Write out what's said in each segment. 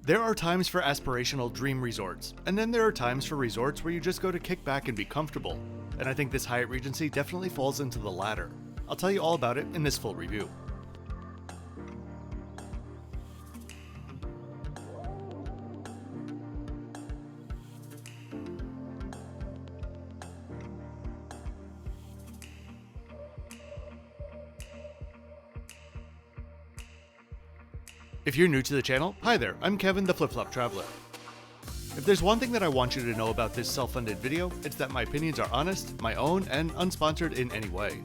There are times for aspirational dream resorts, and then there are times for resorts where you just go to kick back and be comfortable, and I think this Hyatt Regency definitely falls into the latter. I'll tell you all about it in this full review. If you're new to the channel, hi there, I'm Kevin the Flip-Flop Traveler. If there's one thing that I want you to know about this self-funded video, it's that my opinions are honest, my own, and unsponsored in any way.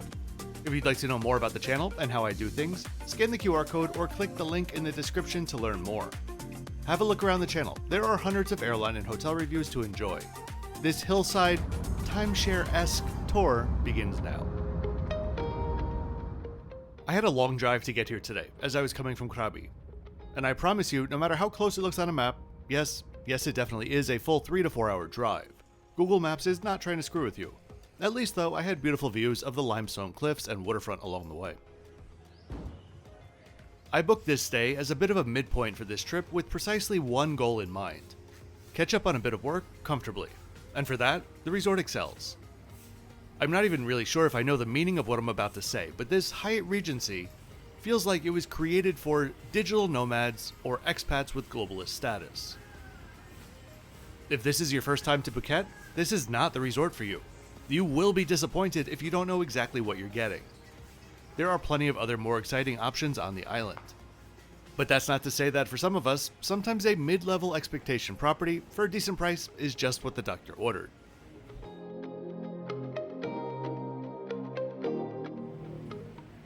If you'd like to know more about the channel and how I do things, scan the QR code or click the link in the description to learn more. Have a look around the channel, there are hundreds of airline and hotel reviews to enjoy. This Hillside, timeshare-esque tour begins now. I had a long drive to get here today, as I was coming from Krabi. And I promise you, no matter how close it looks on a map, yes, it definitely is a full 3 to 4 hour drive. Google Maps is not trying to screw with you. At least though, I had beautiful views of the limestone cliffs and waterfront along the way. I booked this stay as a bit of a midpoint for this trip with precisely one goal in mind. Catch up on a bit of work comfortably. And for that, the resort excels. I'm not even really sure if I know the meaning of what I'm about to say, but this Hyatt Regency feels like it was created for digital nomads or expats with globalist status. If this is your first time to Phuket, this is not the resort for you. You will be disappointed if you don't know exactly what you're getting. There are plenty of other more exciting options on the island. But that's not to say that for some of us, sometimes a mid-level expectation property for a decent price is just what the doctor ordered.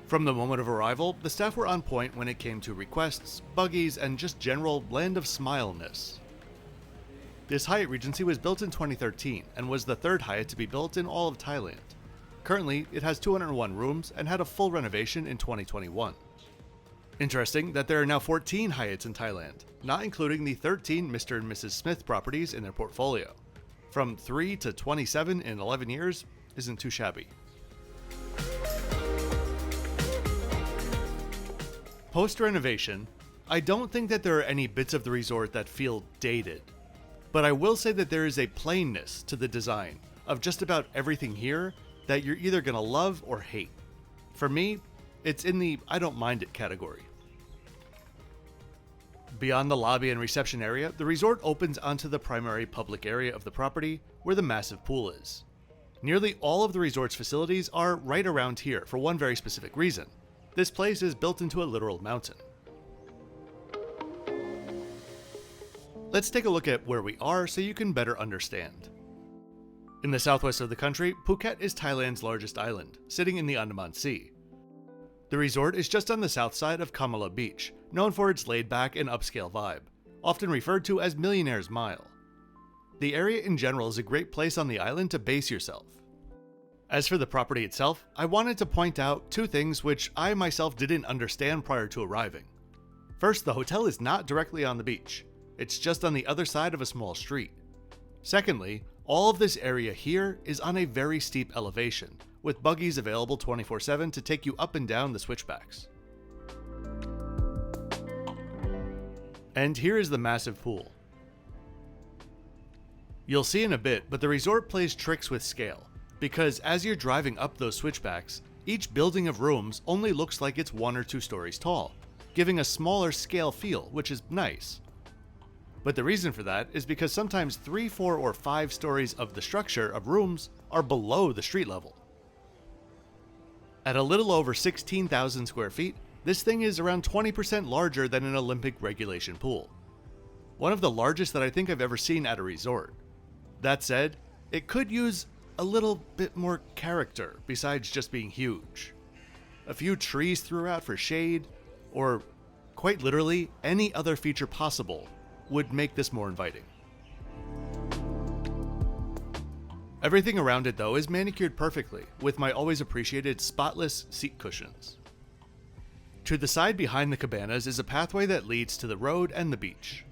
From the moment of arrival, the staff were on point when it came to requests, buggies, and just general land of smile-ness. This Hyatt Regency was built in 2013 and was the third Hyatt to be built in all of Thailand. Currently, it has 201 rooms and had a full renovation in 2021. Interesting that there are now 14 Hyatts in Thailand, not including the 13 Mr. and Mrs. Smith properties in their portfolio. From 3 to 27 in 11 years isn't too shabby. Post-renovation, I don't think that there are any bits of the resort that feel dated, but I will say that there is a plainness to the design of just about everything here that you're either gonna love or hate. For me, it's in the I don't mind it category. Beyond the lobby and reception area, the resort opens onto the primary public area of the property where the massive pool is. Nearly all of the resort's facilities are right around here for one very specific reason. This place is built into a literal mountain. Let's take a look at where we are so you can better understand. In the southwest of the country, Phuket is Thailand's largest island, sitting in the Andaman Sea. The resort is just on the south side of Kamala Beach, known for its laid-back and upscale vibe, often referred to as Millionaire's Mile. The area in general is a great place on the island to base yourself. As for the property itself, I wanted to point out two things which I myself didn't understand prior to arriving. First, the hotel is not directly on the beach. It's just on the other side of a small street. Secondly, all of this area here is on a very steep elevation, with buggies available 24/7 to take you up and down the switchbacks. And here is the massive pool. You'll see in a bit, but the resort plays tricks with scale, because as you're driving up those switchbacks, each building of rooms only looks like it's 1 or 2 stories tall, giving a smaller scale feel, which is nice. But the reason for that is because sometimes 3, 4, or 5 stories of the structure of rooms are below the street level. At a little over 16,000 square feet, this thing is around 20% larger than an Olympic regulation pool. One of the largest that I think I've ever seen at a resort. That said, it could use a little bit more character besides just being huge. A few trees throughout for shade, or quite literally any other feature possible would make this more inviting. Everything around it though is manicured perfectly, with my always appreciated spotless seat cushions. To the side behind the cabanas is a pathway that leads to the road and the beach.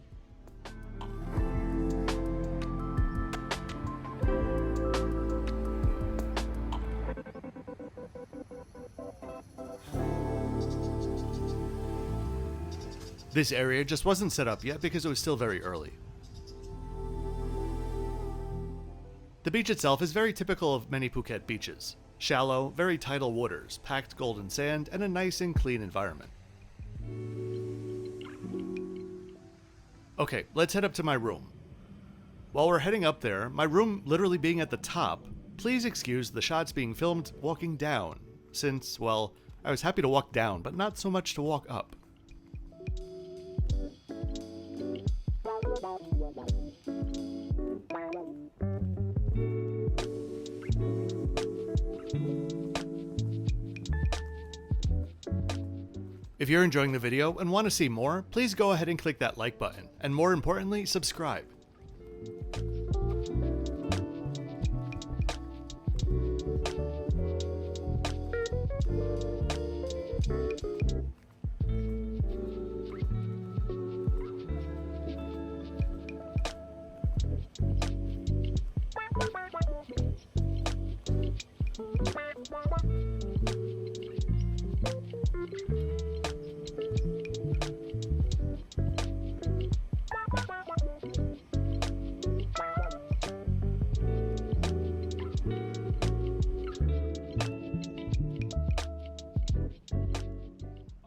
This area just wasn't set up yet because it was still very early. The beach itself is very typical of many Phuket beaches. Shallow, very tidal waters, packed golden sand, and a nice and clean environment. Okay, let's head up to my room. While we're heading up there, my room literally being at the top, please excuse the shots being filmed walking down, since, well, I was happy to walk down, but not so much to walk up. If you're enjoying the video and want to see more, please go ahead and click that like button, and more importantly, subscribe.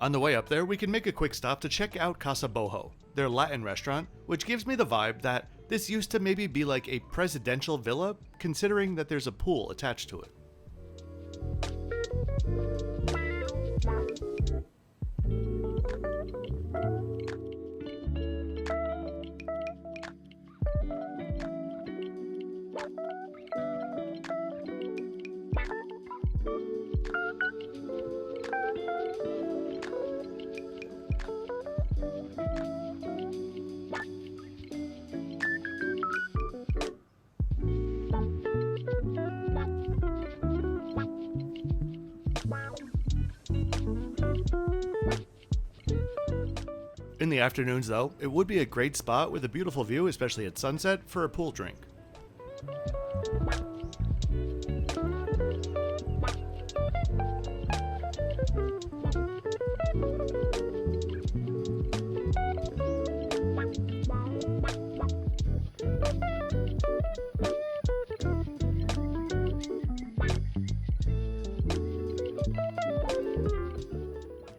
On the way up there, we can make a quick stop to check out Casa Boho, their Latin restaurant, which gives me the vibe that this used to maybe be like a presidential villa, considering that there's a pool attached to it. In the afternoons though, it would be a great spot with a beautiful view, especially at sunset, for a pool drink.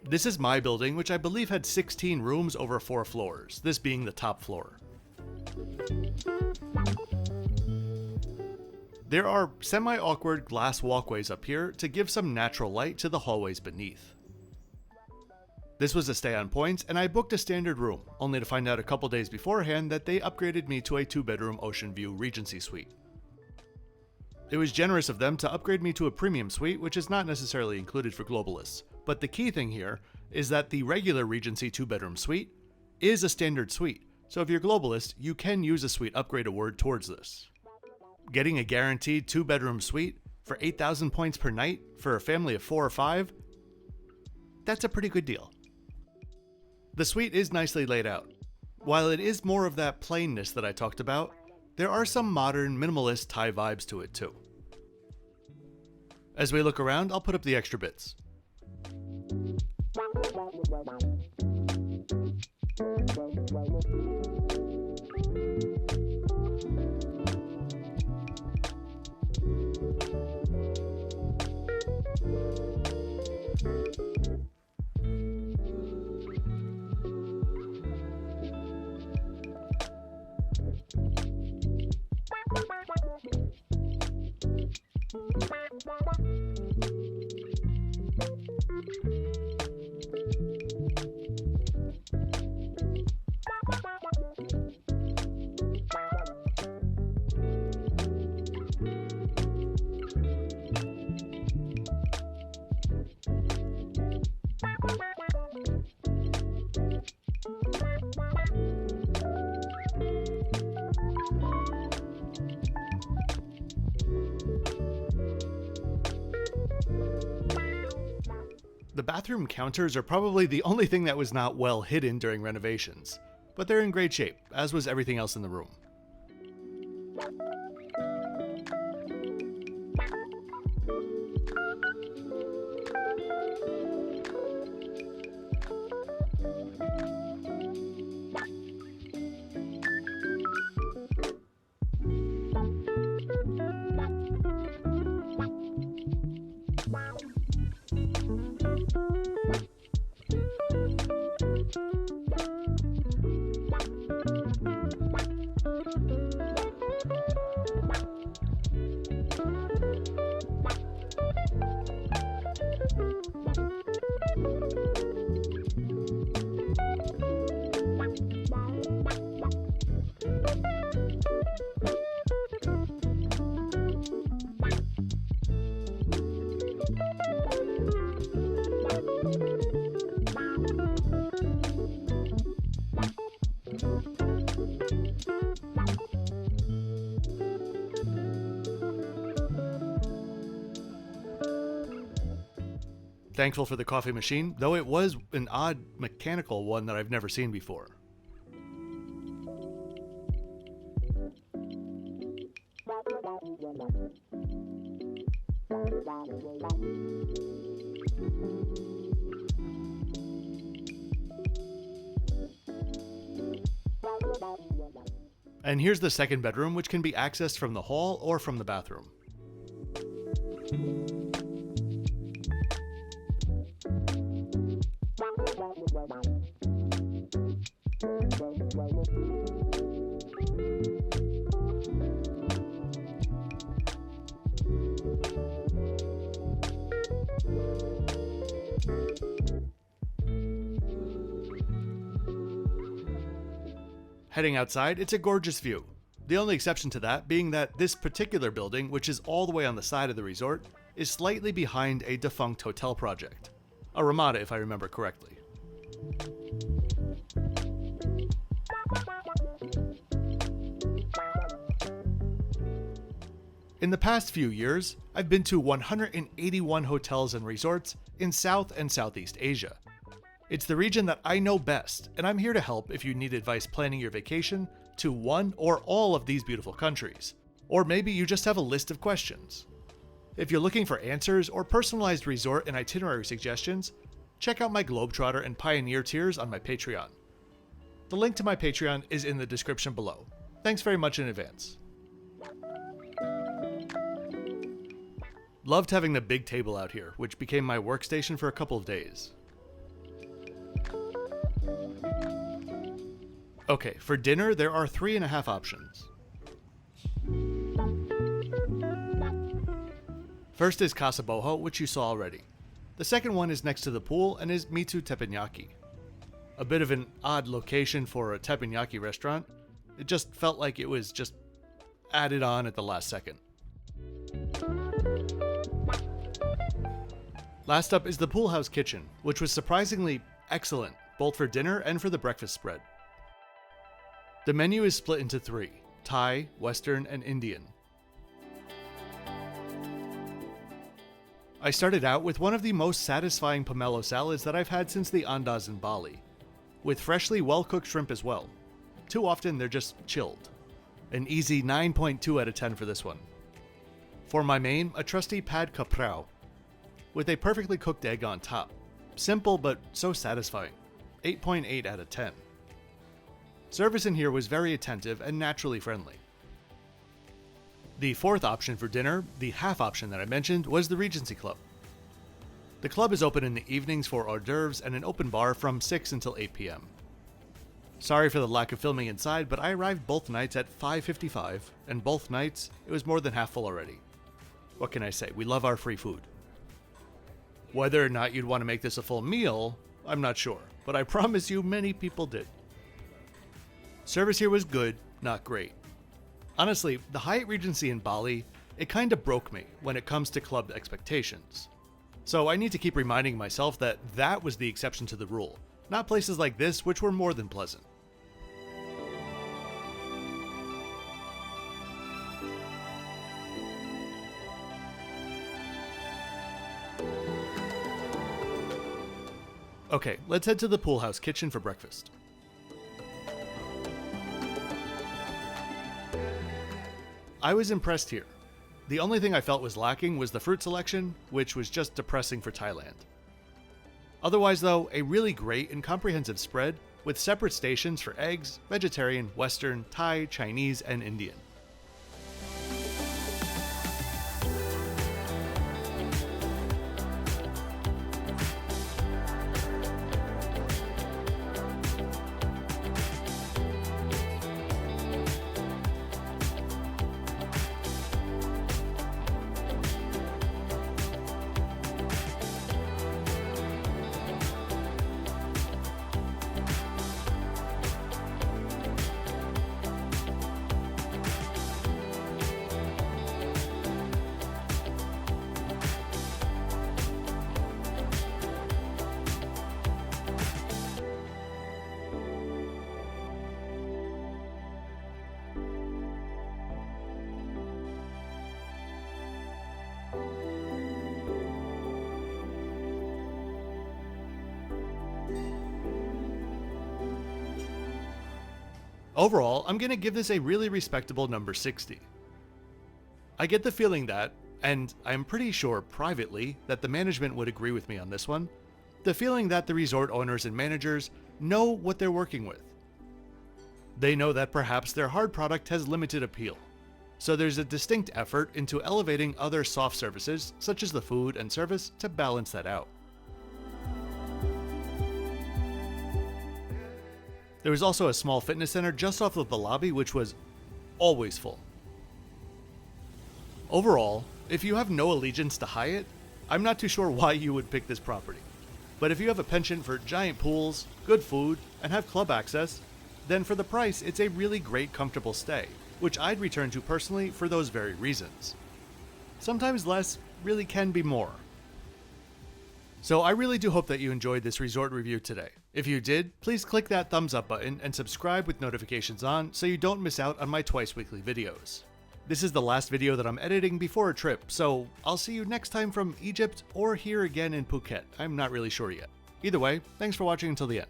This is my building, which I believe had 16 rooms over 4 floors, this being the top floor. There are semi-awkward glass walkways up here to give some natural light to the hallways beneath. This was a stay on points, and I booked a standard room, only to find out a couple days beforehand that they upgraded me to a 2-bedroom ocean view Regency suite. It was generous of them to upgrade me to a premium suite, which is not necessarily included for globalists. But the key thing here is that the regular Regency 2-bedroom suite is a standard suite, so if you're globalist, you can use a suite upgrade award towards this. Getting a guaranteed 2-bedroom suite for 8,000 points per night for a family of 4 or 5, that's a pretty good deal. The suite is nicely laid out. While it is more of that plainness that I talked about, there are some modern minimalist Thai vibes to it too. As we look around, I'll put up the extra bits. The bathroom counters are probably the only thing that was not well hidden during renovations, but they're in great shape, as was everything else in the room. Thankful for the coffee machine, though it was an odd mechanical one that I've never seen before. And here's the second bedroom, which can be accessed from the hall or from the bathroom. Heading outside, it's a gorgeous view. The only exception to that being that this particular building, which is all the way on the side of the resort, is slightly behind a defunct hotel project. A Ramada, if I remember correctly. In the past few years, I've been to 181 hotels and resorts in South and Southeast Asia. It's the region that I know best, and I'm here to help if you need advice planning your vacation to one or all of these beautiful countries. Or maybe you just have a list of questions. If you're looking for answers or personalized resort and itinerary suggestions, check out my Globetrotter and Pioneer tiers on my Patreon. The link to my Patreon is in the description below. Thanks very much in advance. Loved having the big table out here, which became my workstation for a couple of days. Okay, for dinner, there are 3.5 options. First is Casa Boho, which you saw already. The second one is next to the pool and is Mitsu Teppanyaki. A bit of an odd location for a teppanyaki restaurant. It just felt like it was just added on at the last second. Last up is the Pool House Kitchen, which was surprisingly excellent, both for dinner and for the breakfast spread. The menu is split into 3, Thai, Western, and Indian. I started out with one of the most satisfying pomelo salads that I've had since the Andas in Bali, with freshly well-cooked shrimp as well. Too often they're just chilled. An easy 9.2 out of 10 for this one. For my main, a trusty pad kaprao, with a perfectly cooked egg on top. Simple but so satisfying. 8.8 out of 10. Service in here was very attentive and naturally friendly. The fourth option for dinner, the half option that I mentioned, was the Regency Club. The club is open in the evenings for hors d'oeuvres and an open bar from 6 until 8 p.m. Sorry for the lack of filming inside, but I arrived both nights at 5:55, and both nights it was more than half full already. What can I say? We love our free food. Whether or not you'd want to make this a full meal, I'm not sure, but I promise you many people did. Service here was good, not great. Honestly, the Hyatt Regency in Bali, it kinda broke me when it comes to club expectations. So I need to keep reminding myself that that was the exception to the rule, not places like this which were more than pleasant. Okay, let's head to the Pool House Kitchen for breakfast. I was impressed here. The only thing I felt was lacking was the fruit selection, which was just depressing for Thailand. Otherwise though, a really great and comprehensive spread with separate stations for eggs, vegetarian, Western, Thai, Chinese, and Indian. Overall, I'm gonna give this a really respectable number 60. I get the feeling that, and I'm pretty sure privately that the management would agree with me on this one, the feeling that the resort owners and managers know what they're working with. They know that perhaps their hard product has limited appeal, so there's a distinct effort into elevating other soft services such as the food and service to balance that out. There was also a small fitness center just off of the lobby which was always full. Overall, if you have no allegiance to Hyatt, I'm not too sure why you would pick this property. But if you have a penchant for giant pools, good food, and have club access, then for the price it's a really great comfortable stay, which I'd return to personally for those very reasons. Sometimes less really can be more. So I really do hope that you enjoyed this resort review today. If you did, please click that thumbs up button and subscribe with notifications on so you don't miss out on my twice weekly videos. This is the last video that I'm editing before a trip, so I'll see you next time from Egypt or here again in Phuket. I'm not really sure yet. Either way, thanks for watching until the end.